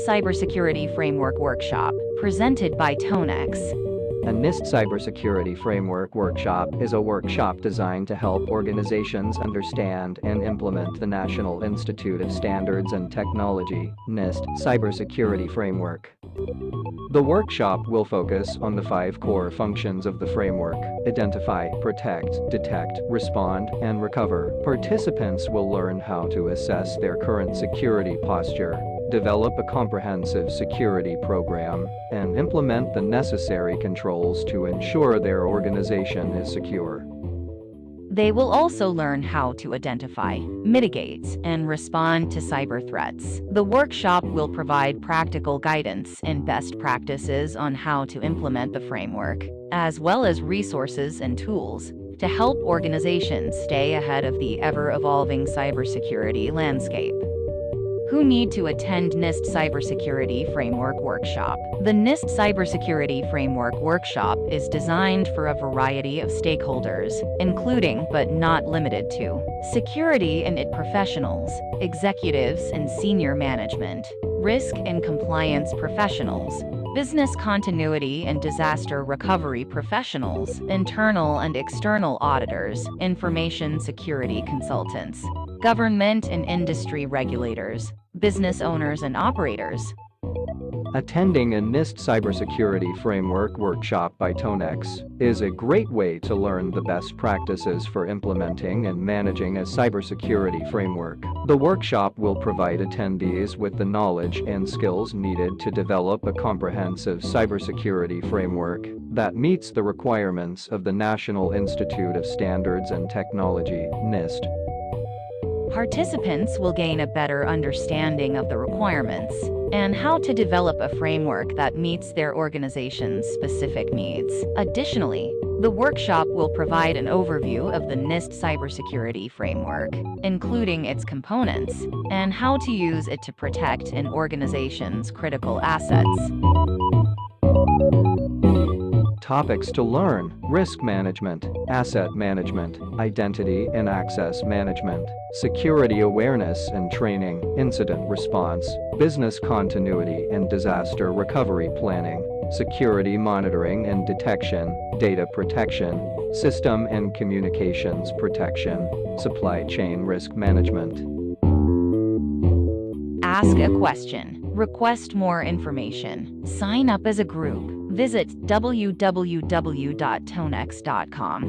Cybersecurity Framework Workshop, presented by Tonex. A NIST Cybersecurity Framework Workshop is a workshop designed to help organizations understand and implement the National Institute of Standards and Technology (NIST) Cybersecurity Framework. The workshop will focus on the 5 core functions of the framework: identify, protect, detect, respond, and recover. Participants will learn how to assess their current security posture, develop a comprehensive security program, and implement the necessary controls to ensure their organization is secure. They will also learn how to identify, mitigate, and respond to cyber threats. The workshop will provide practical guidance and best practices on how to implement the framework, as well as resources and tools to help organizations stay ahead of the ever-evolving cybersecurity landscape. Who need to attend NIST Cybersecurity Framework Workshop? The NIST Cybersecurity Framework Workshop is designed for a variety of stakeholders, including but not limited to security and IT professionals, executives and senior management, risk and compliance professionals, business continuity and disaster recovery professionals, internal and external auditors, information security consultants, government and industry regulators, business owners and operators. Attending a NIST Cybersecurity Framework Workshop by Tonex is a great way to learn the best practices for implementing and managing a cybersecurity framework. The workshop will provide attendees with the knowledge and skills needed to develop a comprehensive cybersecurity framework that meets the requirements of the National Institute of Standards and Technology (NIST). Participants will gain a better understanding of the requirements and how to develop a framework that meets their organization's specific needs. Additionally, the workshop will provide an overview of the NIST cybersecurity framework, including its components, and how to use it to protect an organization's critical assets. Topics to learn: risk management, asset management, identity and access management, security awareness and training, incident response, business continuity and disaster recovery planning, security monitoring and detection, data protection, system and communications protection, supply chain risk management. Ask a question. Request more information. Sign up as a group. Visit www.tonex.com.